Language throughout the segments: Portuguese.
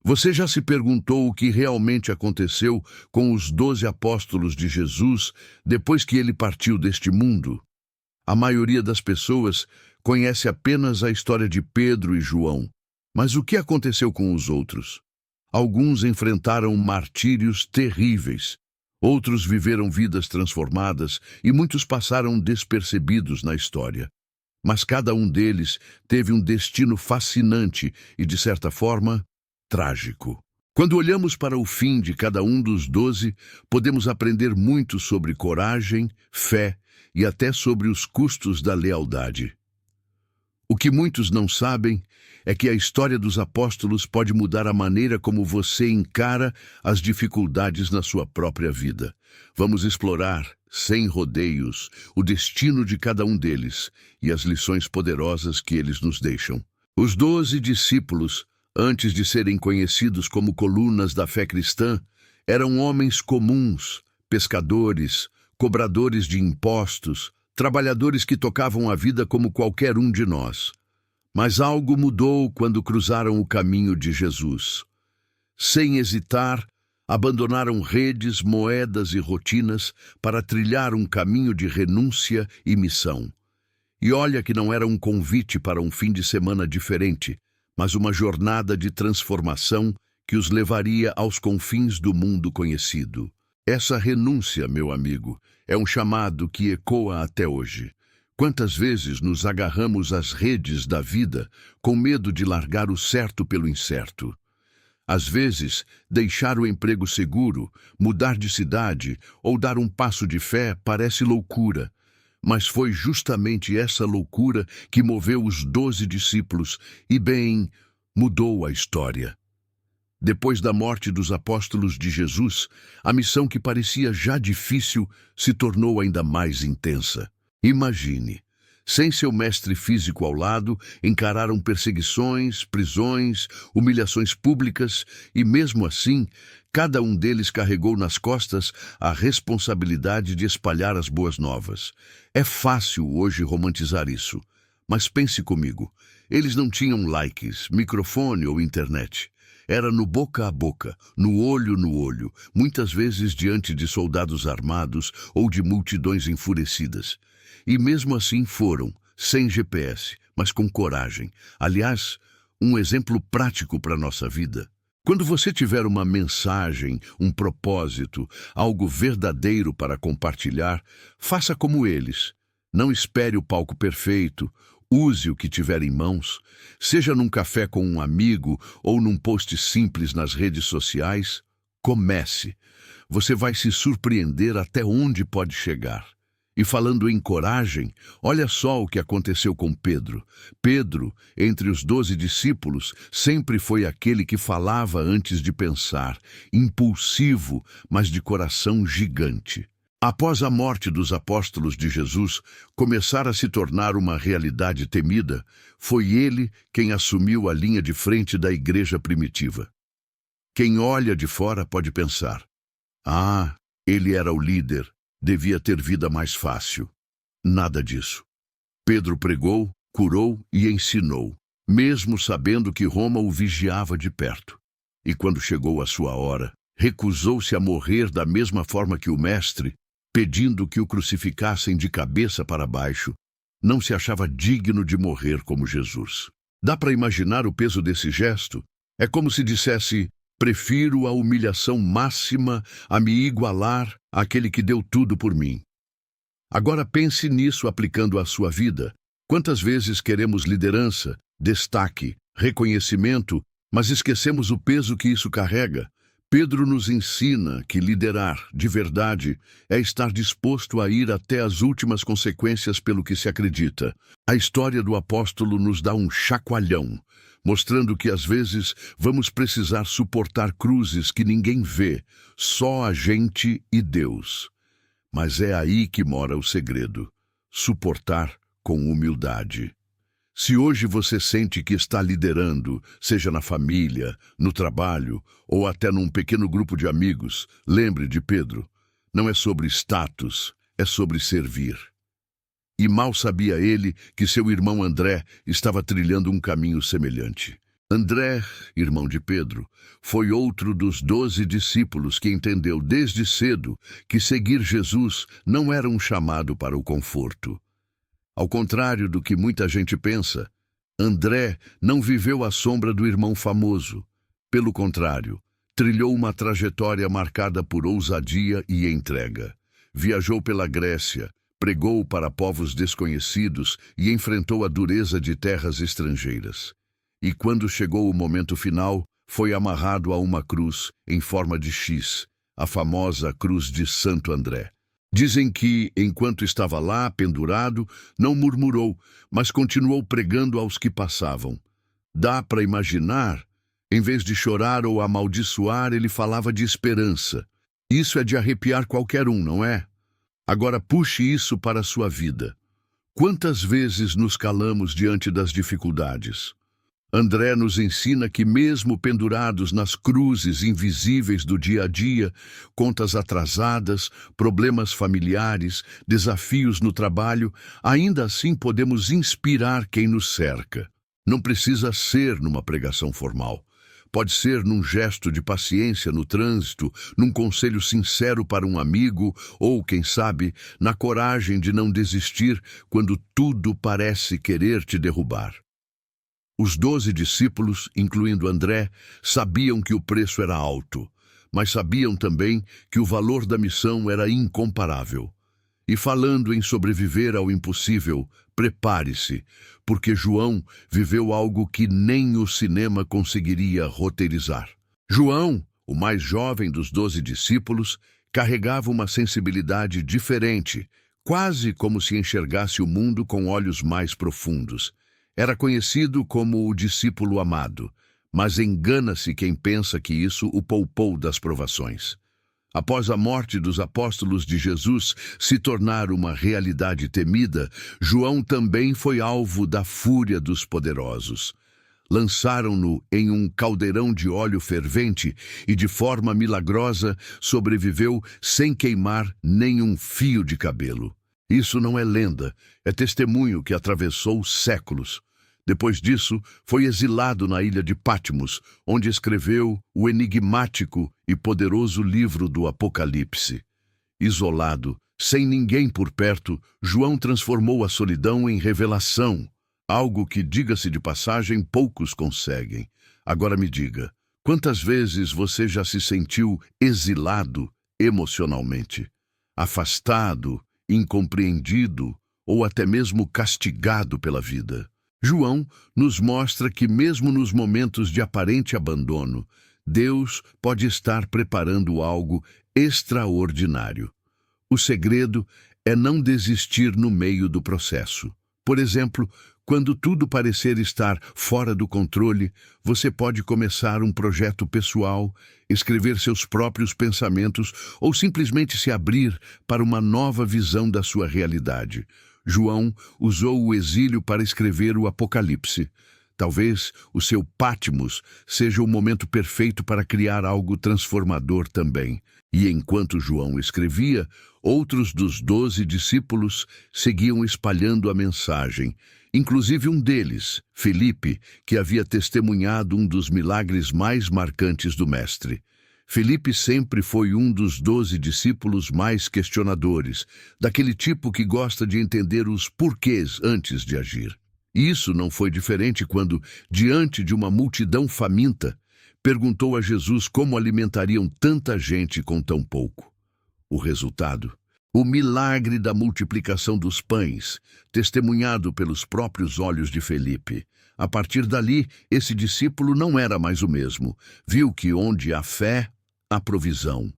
Você já se perguntou o que realmente aconteceu com os 12 apóstolos de Jesus depois que ele partiu deste mundo? A maioria das pessoas conhece apenas a história de Pedro e João. Mas o que aconteceu com os outros? Alguns enfrentaram martírios terríveis. Outros viveram vidas transformadas e muitos passaram despercebidos na história. Mas cada um deles teve um destino fascinante e, de certa forma, trágico. Quando olhamos para o fim de cada um dos 12, podemos aprender muito sobre coragem, fé e até sobre os custos da lealdade. O que muitos não sabem é que a história dos apóstolos pode mudar a maneira como você encara as dificuldades na sua própria vida. Vamos explorar, sem rodeios, o destino de cada um deles e as lições poderosas que eles nos deixam. Os 12 discípulos, antes de serem conhecidos como colunas da fé cristã, eram homens comuns, pescadores, cobradores de impostos, trabalhadores que tocavam a vida como qualquer um de nós. Mas algo mudou quando cruzaram o caminho de Jesus. Sem hesitar, abandonaram redes, moedas e rotinas para trilhar um caminho de renúncia e missão. E olha que não era um convite para um fim de semana diferente, mas uma jornada de transformação que os levaria aos confins do mundo conhecido. Essa renúncia, meu amigo, é um chamado que ecoa até hoje. Quantas vezes nos agarramos às redes da vida com medo de largar o certo pelo incerto? Às vezes, deixar o emprego seguro, mudar de cidade ou dar um passo de fé parece loucura. Mas foi justamente essa loucura que moveu os 12 discípulos e, bem, mudou a história. Depois da morte dos apóstolos de Jesus, a missão que parecia já difícil se tornou ainda mais intensa. Imagine, sem seu mestre físico ao lado, encararam perseguições, prisões, humilhações públicas e, mesmo assim, cada um deles carregou nas costas a responsabilidade de espalhar as boas novas. É fácil hoje romantizar isso, mas pense comigo, eles não tinham likes, microfone ou internet. Era no boca a boca, no olho, muitas vezes diante de soldados armados ou de multidões enfurecidas. E mesmo assim foram, sem GPS, mas com coragem. Aliás, um exemplo prático para a nossa vida. Quando você tiver uma mensagem, um propósito, algo verdadeiro para compartilhar, faça como eles. Não espere o palco perfeito. Use o que tiver em mãos, seja num café com um amigo ou num post simples nas redes sociais. Comece. Você vai se surpreender até onde pode chegar. E falando em coragem, olha só o que aconteceu com Pedro. Pedro, entre os 12 discípulos, sempre foi aquele que falava antes de pensar, impulsivo, mas de coração gigante. Após a morte dos apóstolos de Jesus começar a se tornar uma realidade temida, foi ele quem assumiu a linha de frente da igreja primitiva. Quem olha de fora pode pensar: ah, ele era o líder, devia ter vida mais fácil. Nada disso. Pedro pregou, curou e ensinou, mesmo sabendo que Roma o vigiava de perto. E quando chegou a sua hora, recusou-se a morrer da mesma forma que o mestre, pedindo que o crucificassem de cabeça para baixo. Não se achava digno de morrer como Jesus. Dá para imaginar o peso desse gesto? É como se dissesse: prefiro a humilhação máxima a me igualar àquele que deu tudo por mim. Agora pense nisso aplicando à sua vida. Quantas vezes queremos liderança, destaque, reconhecimento, mas esquecemos o peso que isso carrega? Pedro nos ensina que liderar, de verdade, é estar disposto a ir até as últimas consequências pelo que se acredita. A história do apóstolo nos dá um chacoalhão, mostrando que às vezes vamos precisar suportar cruzes que ninguém vê, só a gente e Deus. Mas é aí que mora o segredo: suportar com humildade. Se hoje você sente que está liderando, seja na família, no trabalho ou até num pequeno grupo de amigos, lembre de Pedro. Não é sobre status, é sobre servir. E mal sabia ele que seu irmão André estava trilhando um caminho semelhante. André, irmão de Pedro, foi outro dos 12 discípulos que entendeu desde cedo que seguir Jesus não era um chamado para o conforto. Ao contrário do que muita gente pensa, André não viveu à sombra do irmão famoso. Pelo contrário, trilhou uma trajetória marcada por ousadia e entrega. Viajou pela Grécia, pregou para povos desconhecidos e enfrentou a dureza de terras estrangeiras. E quando chegou o momento final, foi amarrado a uma cruz em forma de X, a famosa cruz de Santo André. Dizem que, enquanto estava lá, pendurado, não murmurou, mas continuou pregando aos que passavam. Dá para imaginar, em vez de chorar ou amaldiçoar, ele falava de esperança. Isso é de arrepiar qualquer um, não é? Agora puxe isso para a sua vida. Quantas vezes nos calamos diante das dificuldades? André nos ensina que mesmo pendurados nas cruzes invisíveis do dia a dia, contas atrasadas, problemas familiares, desafios no trabalho, ainda assim podemos inspirar quem nos cerca. Não precisa ser numa pregação formal. Pode ser num gesto de paciência no trânsito, num conselho sincero para um amigo ou, quem sabe, na coragem de não desistir quando tudo parece querer te derrubar. Os 12 discípulos, incluindo André, sabiam que o preço era alto, mas sabiam também que o valor da missão era incomparável. E falando em sobreviver ao impossível, prepare-se, porque João viveu algo que nem o cinema conseguiria roteirizar. João, o mais jovem dos 12 discípulos, carregava uma sensibilidade diferente, quase como se enxergasse o mundo com olhos mais profundos. Era conhecido como o discípulo amado, mas engana-se quem pensa que isso o poupou das provações. Após a morte dos apóstolos de Jesus se tornar uma realidade temida, João também foi alvo da fúria dos poderosos. Lançaram-no em um caldeirão de óleo fervente e, de forma milagrosa, sobreviveu sem queimar nenhum fio de cabelo. Isso não é lenda, é testemunho que atravessou séculos. Depois disso, foi exilado na ilha de Patmos, onde escreveu o enigmático e poderoso livro do Apocalipse. Isolado, sem ninguém por perto, João transformou a solidão em revelação, algo que, diga-se de passagem, poucos conseguem. Agora me diga, quantas vezes você já se sentiu exilado emocionalmente, afastado, incompreendido ou até mesmo castigado pela vida? João nos mostra que mesmo nos momentos de aparente abandono, Deus pode estar preparando algo extraordinário. O segredo é não desistir no meio do processo. Por exemplo, quando tudo parecer estar fora do controle, você pode começar um projeto pessoal, escrever seus próprios pensamentos ou simplesmente se abrir para uma nova visão da sua realidade. João usou o exílio para escrever o Apocalipse. Talvez o seu Patmos seja o momento perfeito para criar algo transformador também. E enquanto João escrevia, outros dos 12 discípulos seguiam espalhando a mensagem, inclusive um deles, Filipe, que havia testemunhado um dos milagres mais marcantes do Mestre. Filipe sempre foi um dos 12 discípulos mais questionadores, daquele tipo que gosta de entender os porquês antes de agir. Isso não foi diferente quando, diante de uma multidão faminta, perguntou a Jesus como alimentariam tanta gente com tão pouco. O resultado? O milagre da multiplicação dos pães, testemunhado pelos próprios olhos de Filipe. A partir dali, esse discípulo não era mais o mesmo. Viu que onde há fé, há provisão.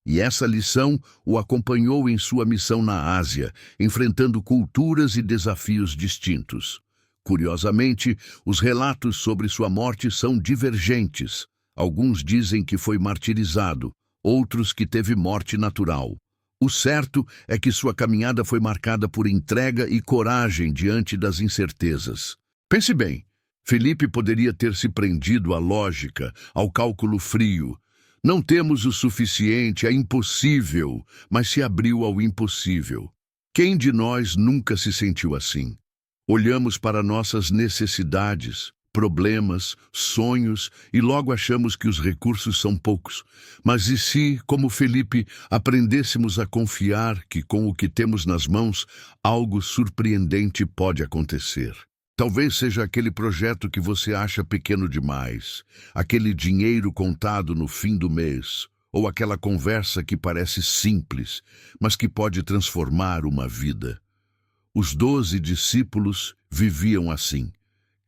E essa lição o acompanhou em sua missão na Ásia, enfrentando culturas e desafios distintos. Curiosamente, os relatos sobre sua morte são divergentes. Alguns dizem que foi martirizado, outros que teve morte natural. O certo é que sua caminhada foi marcada por entrega e coragem diante das incertezas. Pense bem, Filipe poderia ter se prendido à lógica, ao cálculo frio. Não temos o suficiente, é impossível, mas se abriu ao impossível. Quem de nós nunca se sentiu assim? Olhamos para nossas necessidades, problemas, sonhos e logo achamos que os recursos são poucos. Mas e se, como Felipe, aprendêssemos a confiar que com o que temos nas mãos, algo surpreendente pode acontecer? Talvez seja aquele projeto que você acha pequeno demais, aquele dinheiro contado no fim do mês, ou aquela conversa que parece simples, mas que pode transformar uma vida. Os 12 discípulos viviam assim,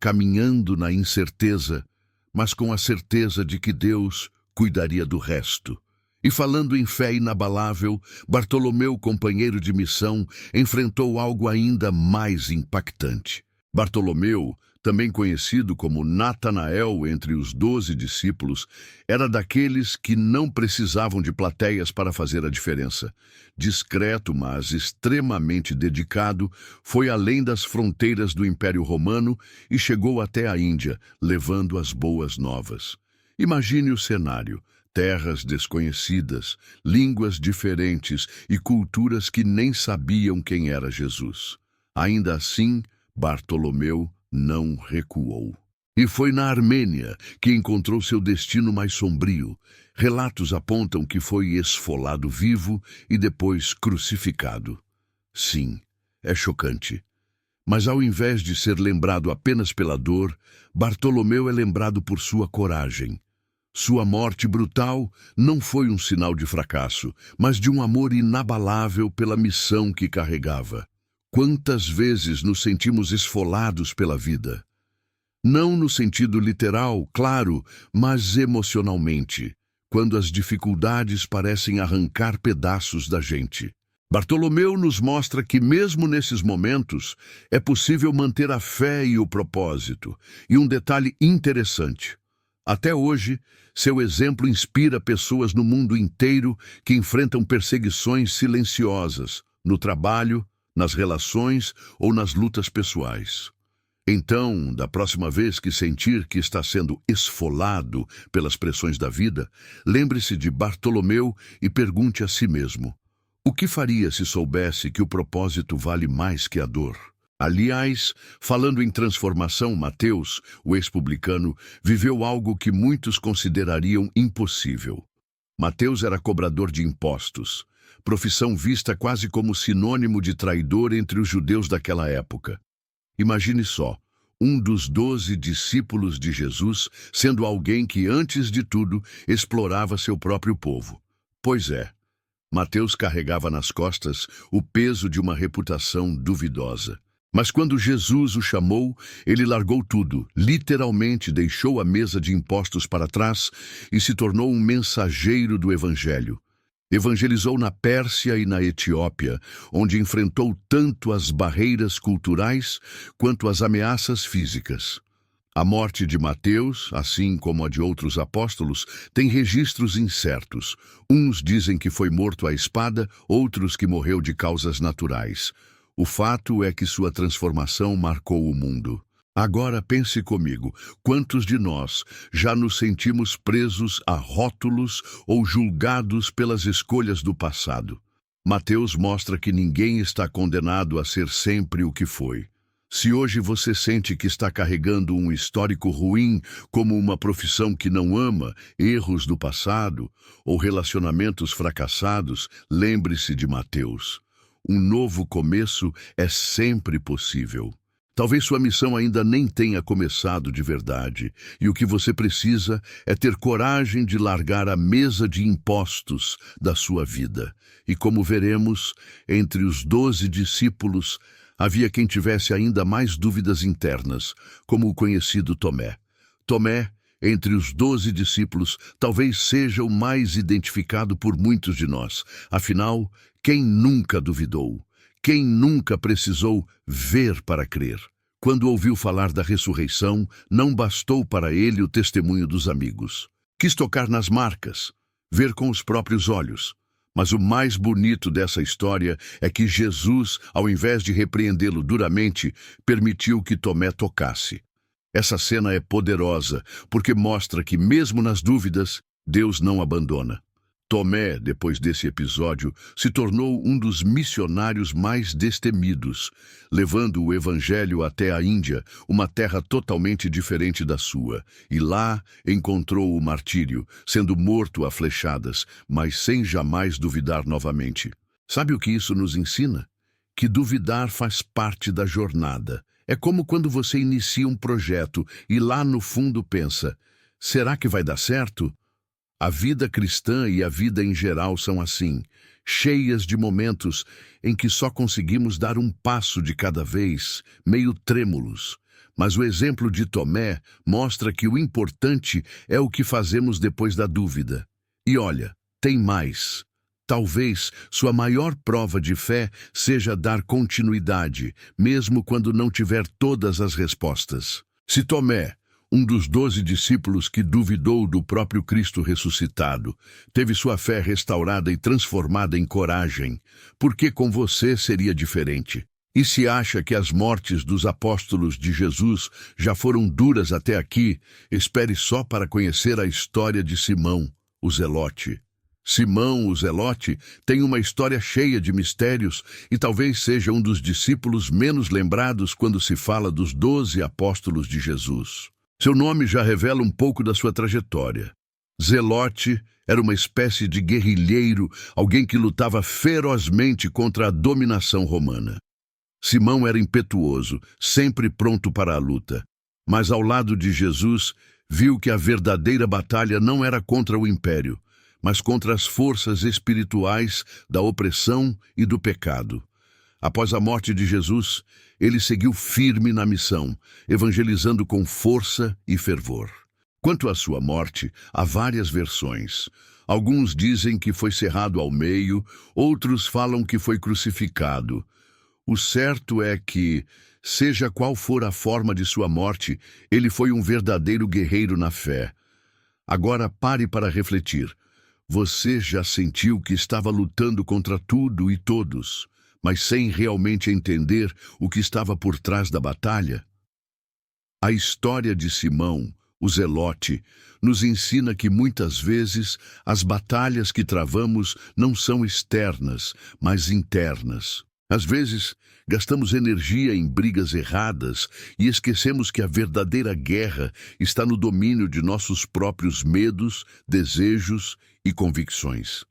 caminhando na incerteza, mas com a certeza de que Deus cuidaria do resto. E falando em fé inabalável, Bartolomeu, companheiro de missão, enfrentou algo ainda mais impactante. Bartolomeu, também conhecido como Natanael entre os 12 discípulos, era daqueles que não precisavam de plateias para fazer a diferença. Discreto, mas extremamente dedicado, foi além das fronteiras do Império Romano e chegou até a Índia, levando as boas novas. Imagine o cenário: terras desconhecidas, línguas diferentes e culturas que nem sabiam quem era Jesus. Ainda assim, Bartolomeu não recuou. E foi na Armênia que encontrou seu destino mais sombrio. Relatos apontam que foi esfolado vivo e depois crucificado. Sim, é chocante. Mas ao invés de ser lembrado apenas pela dor, Bartolomeu é lembrado por sua coragem. Sua morte brutal não foi um sinal de fracasso, mas de um amor inabalável pela missão que carregava. Quantas vezes nos sentimos esfolados pela vida? Não no sentido literal, claro, mas emocionalmente, quando as dificuldades parecem arrancar pedaços da gente. Bartolomeu nos mostra que mesmo nesses momentos é possível manter a fé e o propósito. E um detalhe interessante: até hoje, seu exemplo inspira pessoas no mundo inteiro que enfrentam perseguições silenciosas, no trabalho, nas relações ou nas lutas pessoais. Então, da próxima vez que sentir que está sendo esfolado pelas pressões da vida, lembre-se de Bartolomeu e pergunte a si mesmo: o que faria se soubesse que o propósito vale mais que a dor? Aliás, falando em transformação, Mateus, o ex-publicano, viveu algo que muitos considerariam impossível. Mateus era cobrador de impostos, profissão vista quase como sinônimo de traidor entre os judeus daquela época. Imagine só, um dos 12 discípulos de Jesus sendo alguém que, antes de tudo, explorava seu próprio povo. Pois é, Mateus carregava nas costas o peso de uma reputação duvidosa. Mas quando Jesus o chamou, ele largou tudo, literalmente deixou a mesa de impostos para trás e se tornou um mensageiro do Evangelho. Evangelizou na Pérsia e na Etiópia, onde enfrentou tanto as barreiras culturais quanto as ameaças físicas. A morte de Mateus, assim como a de outros apóstolos, tem registros incertos. Uns dizem que foi morto à espada, outros que morreu de causas naturais. O fato é que sua transformação marcou o mundo. Agora pense comigo, quantos de nós já nos sentimos presos a rótulos ou julgados pelas escolhas do passado? Mateus mostra que ninguém está condenado a ser sempre o que foi. Se hoje você sente que está carregando um histórico ruim, como uma profissão que não ama, erros do passado ou relacionamentos fracassados, lembre-se de Mateus. Um novo começo é sempre possível. Talvez sua missão ainda nem tenha começado de verdade, e o que você precisa é ter coragem de largar a mesa de impostos da sua vida. E como veremos, entre os 12 discípulos, havia quem tivesse ainda mais dúvidas internas, como o conhecido Tomé. Tomé, entre os 12 discípulos, talvez seja o mais identificado por muitos de nós. Afinal, quem nunca duvidou? Quem nunca precisou ver para crer? Quando ouviu falar da ressurreição, não bastou para ele o testemunho dos amigos. Quis tocar nas marcas, ver com os próprios olhos. Mas o mais bonito dessa história é que Jesus, ao invés de repreendê-lo duramente, permitiu que Tomé tocasse. Essa cena é poderosa, porque mostra que, mesmo nas dúvidas, Deus não abandona. Tomé, depois desse episódio, se tornou um dos missionários mais destemidos, levando o evangelho até a Índia, uma terra totalmente diferente da sua, e lá encontrou o martírio, sendo morto a flechadas, mas sem jamais duvidar novamente. Sabe o que isso nos ensina? Que duvidar faz parte da jornada. É como quando você inicia um projeto e lá no fundo pensa: será que vai dar certo? A vida cristã e a vida em geral são assim, cheias de momentos em que só conseguimos dar um passo de cada vez, meio trêmulos. Mas o exemplo de Tomé mostra que o importante é o que fazemos depois da dúvida. E olha, tem mais. Talvez sua maior prova de fé seja dar continuidade, mesmo quando não tiver todas as respostas. Se Tomé, um dos 12 discípulos que duvidou do próprio Cristo ressuscitado, teve sua fé restaurada e transformada em coragem, por que com você seria diferente? E se acha que as mortes dos apóstolos de Jesus já foram duras até aqui, espere só para conhecer a história de Simão, o Zelote. Simão, o Zelote, tem uma história cheia de mistérios e talvez seja um dos discípulos menos lembrados quando se fala dos 12 apóstolos de Jesus. Seu nome já revela um pouco da sua trajetória. Zelote era uma espécie de guerrilheiro, alguém que lutava ferozmente contra a dominação romana. Simão era impetuoso, sempre pronto para a luta. Mas ao lado de Jesus, viu que a verdadeira batalha não era contra o império, mas contra as forças espirituais da opressão e do pecado. Após a morte de Jesus, ele seguiu firme na missão, evangelizando com força e fervor. Quanto à sua morte, há várias versões. Alguns dizem que foi cerrado ao meio, outros falam que foi crucificado. O certo é que, seja qual for a forma de sua morte, ele foi um verdadeiro guerreiro na fé. Agora pare para refletir. Você já sentiu que estava lutando contra tudo e todos, mas sem realmente entender o que estava por trás da batalha? A história de Simão, o Zelote, nos ensina que muitas vezes as batalhas que travamos não são externas, mas internas. Às vezes, gastamos energia em brigas erradas e esquecemos que a verdadeira guerra está no domínio de nossos próprios medos, desejos e convicções.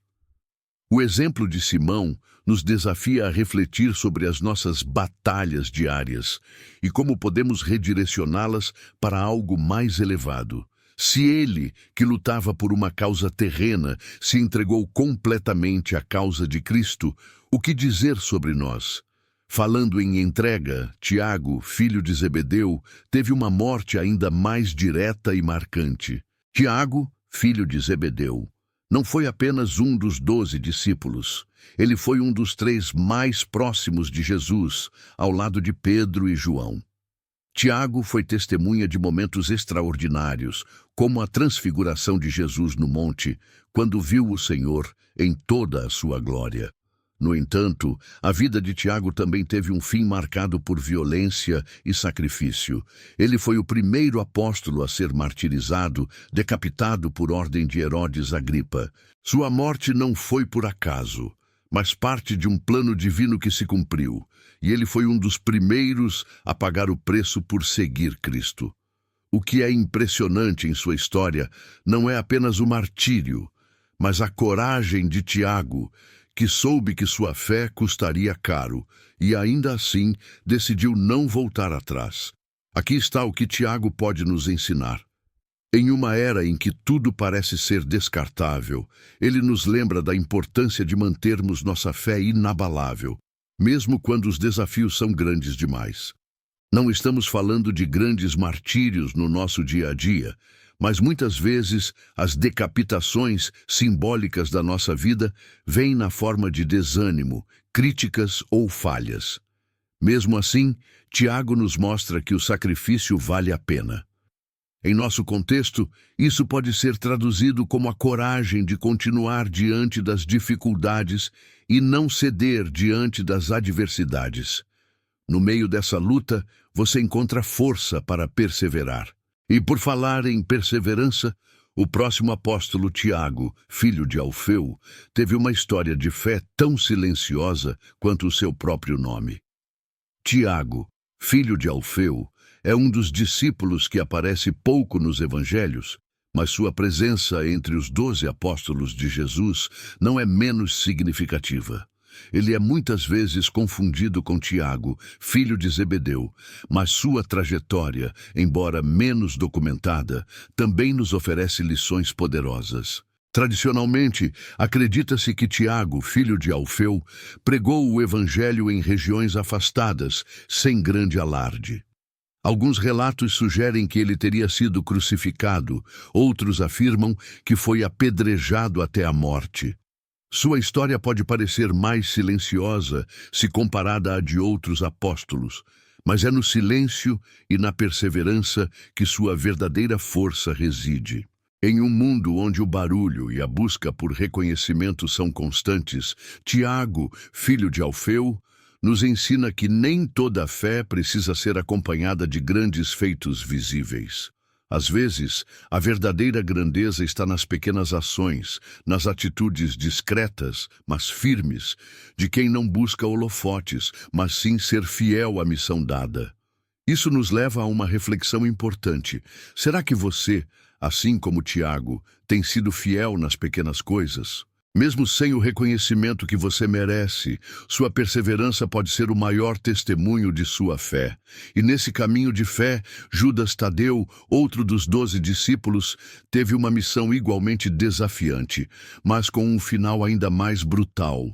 O exemplo de Simão nos desafia a refletir sobre as nossas batalhas diárias e como podemos redirecioná-las para algo mais elevado. Se ele, que lutava por uma causa terrena, se entregou completamente à causa de Cristo, o que dizer sobre nós? Falando em entrega, Tiago, filho de Zebedeu, teve uma morte ainda mais direta e marcante. Tiago, filho de Zebedeu, não foi apenas um dos 12 discípulos. Ele foi um dos 3 mais próximos de Jesus, ao lado de Pedro e João. Tiago foi testemunha de momentos extraordinários, como a transfiguração de Jesus no monte, quando viu o Senhor em toda a sua glória. No entanto, a vida de Tiago também teve um fim marcado por violência e sacrifício. Ele foi o primeiro apóstolo a ser martirizado, decapitado por ordem de Herodes Agripa. Sua morte não foi por acaso, mas parte de um plano divino que se cumpriu, e ele foi um dos primeiros a pagar o preço por seguir Cristo. O que é impressionante em sua história não é apenas o martírio, mas a coragem de Tiago, que soube que sua fé custaria caro e ainda assim decidiu não voltar atrás. Aqui está o que Tiago pode nos ensinar. Em uma era em que tudo parece ser descartável, ele nos lembra da importância de mantermos nossa fé inabalável, mesmo quando os desafios são grandes demais. Não estamos falando de grandes martírios no nosso dia a dia, mas muitas vezes as decapitações simbólicas da nossa vida vêm na forma de desânimo, críticas ou falhas. Mesmo assim, Tiago nos mostra que o sacrifício vale a pena. Em nosso contexto, isso pode ser traduzido como a coragem de continuar diante das dificuldades e não ceder diante das adversidades. No meio dessa luta, você encontra força para perseverar. E por falar em perseverança, O próximo apóstolo, Tiago, filho de Alfeu, teve uma história de fé tão silenciosa quanto o seu próprio nome. Tiago, filho de Alfeu, é um dos discípulos que aparece pouco nos evangelhos, mas sua presença entre os 12 apóstolos de Jesus não é menos significativa. Ele é muitas vezes confundido com Tiago, filho de Zebedeu, mas sua trajetória, embora menos documentada, também nos oferece lições poderosas. Tradicionalmente, acredita-se que Tiago, filho de Alfeu, pregou o evangelho em regiões afastadas, sem grande alarde. Alguns relatos sugerem que ele teria sido crucificado, outros afirmam que foi apedrejado até a morte. Sua história pode parecer mais silenciosa se comparada à de outros apóstolos, mas é no silêncio e na perseverança que sua verdadeira força reside. Em um mundo onde o barulho e a busca por reconhecimento são constantes, Tiago, filho de Alfeu, nos ensina que nem toda a fé precisa ser acompanhada de grandes feitos visíveis. Às vezes, a verdadeira grandeza está nas pequenas ações, nas atitudes discretas, mas firmes, de quem não busca holofotes, mas sim ser fiel à missão dada. Isso nos leva a uma reflexão importante. Será que você, assim como Tiago, tem sido fiel nas pequenas coisas? Mesmo sem o reconhecimento que você merece, sua perseverança pode ser o maior testemunho de sua fé. E nesse caminho de fé, Judas Tadeu, outro dos 12 discípulos, teve uma missão igualmente desafiante, mas com um final ainda mais brutal.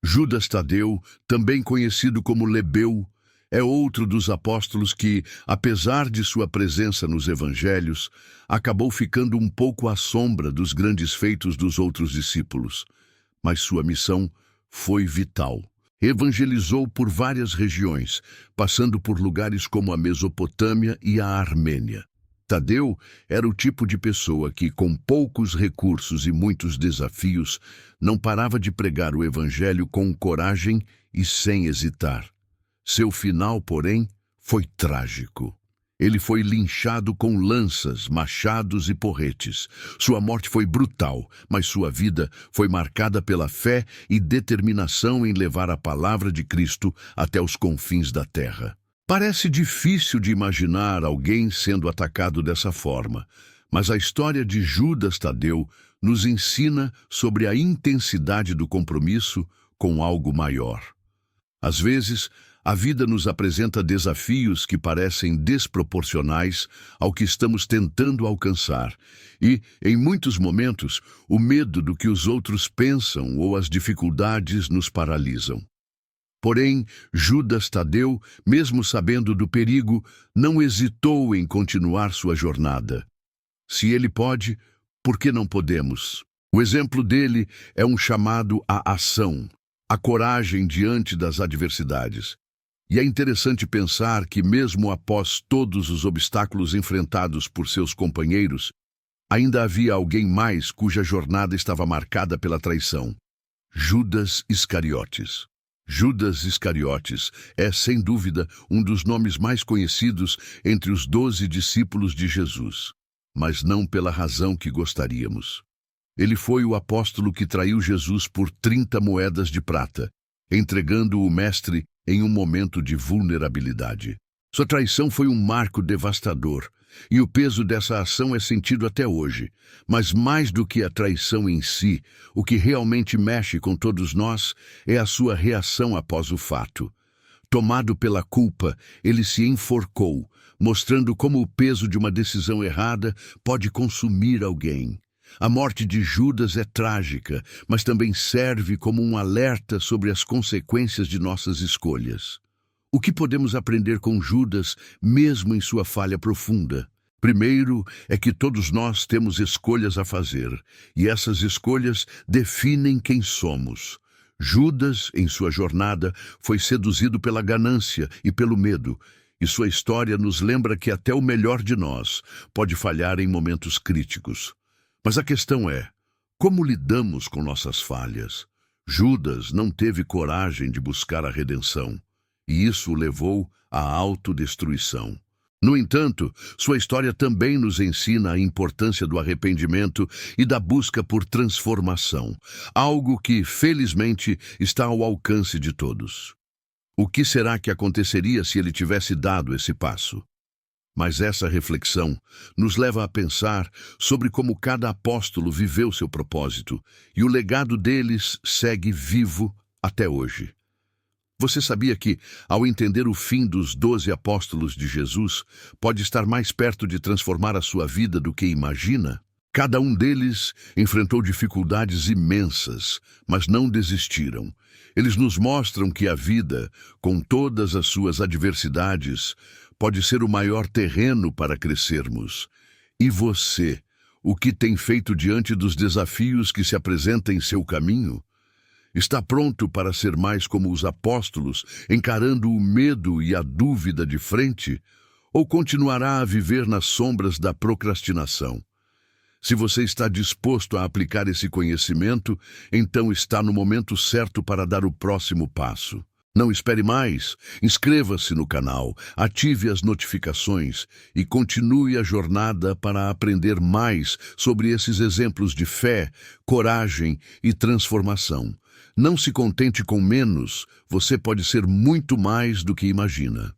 Judas Tadeu, também conhecido como Lebeu, é outro dos apóstolos que, apesar de sua presença nos evangelhos, acabou ficando um pouco à sombra dos grandes feitos dos outros discípulos. Mas sua missão foi vital. Evangelizou por várias regiões, passando por lugares como a Mesopotâmia e a Armênia. Tadeu era o tipo de pessoa que, com poucos recursos e muitos desafios, não parava de pregar o evangelho com coragem e sem hesitar. Seu final, porém, foi trágico. Ele foi linchado com lanças, machados e porretes. Sua morte foi brutal, mas sua vida foi marcada pela fé e determinação em levar a palavra de Cristo até os confins da terra. Parece difícil de imaginar alguém sendo atacado dessa forma, mas a história de Judas Tadeu nos ensina sobre a intensidade do compromisso com algo maior. Às vezes, a vida nos apresenta desafios que parecem desproporcionais ao que estamos tentando alcançar e, em muitos momentos, o medo do que os outros pensam ou as dificuldades nos paralisam. Porém, Judas Tadeu, mesmo sabendo do perigo, não hesitou em continuar sua jornada. Se ele pode, por que não podemos? O exemplo dele é um chamado à ação, à coragem diante das adversidades. E é interessante pensar que, mesmo após todos os obstáculos enfrentados por seus companheiros, ainda havia alguém mais cuja jornada estava marcada pela traição: Judas Iscariotes. Judas Iscariotes é, sem dúvida, um dos nomes mais conhecidos entre os 12 discípulos de Jesus, mas não pela razão que gostaríamos. Ele foi o apóstolo que traiu Jesus por 30 moedas de prata, entregando o mestre em um momento de vulnerabilidade. Sua traição foi um marco devastador, e o peso dessa ação é sentido até hoje. Mas mais do que a traição em si, o que realmente mexe com todos nós é a sua reação após o fato. Tomado pela culpa, ele se enforcou, mostrando como o peso de uma decisão errada pode consumir alguém. A morte de Judas é trágica, mas também serve como um alerta sobre as consequências de nossas escolhas. O que podemos aprender com Judas, mesmo em sua falha profunda? Primeiro, é que todos nós temos escolhas a fazer, e essas escolhas definem quem somos. Judas, em sua jornada, foi seduzido pela ganância e pelo medo, e sua história nos lembra que até o melhor de nós pode falhar em momentos críticos. Mas a questão é, como lidamos com nossas falhas? Judas não teve coragem de buscar a redenção, e isso o levou à autodestruição. No entanto, sua história também nos ensina a importância do arrependimento e da busca por transformação, algo que, felizmente, está ao alcance de todos. O que será que aconteceria se ele tivesse dado esse passo? Mas essa reflexão nos leva a pensar sobre como cada apóstolo viveu seu propósito e o legado deles segue vivo até hoje. Você sabia que, ao entender o fim dos 12 apóstolos de Jesus, pode estar mais perto de transformar a sua vida do que imagina? Cada um deles enfrentou dificuldades imensas, mas não desistiram. Eles nos mostram que a vida, com todas as suas adversidades, pode ser o maior terreno para crescermos. E você, o que tem feito diante dos desafios que se apresentam em seu caminho? Está pronto para ser mais como os apóstolos, encarando o medo e a dúvida de frente? Ou continuará a viver nas sombras da procrastinação? Se você está disposto a aplicar esse conhecimento, então está no momento certo para dar o próximo passo. Não espere mais, inscreva-se no canal, ative as notificações e continue a jornada para aprender mais sobre esses exemplos de fé, coragem e transformação. Não se contente com menos, você pode ser muito mais do que imagina.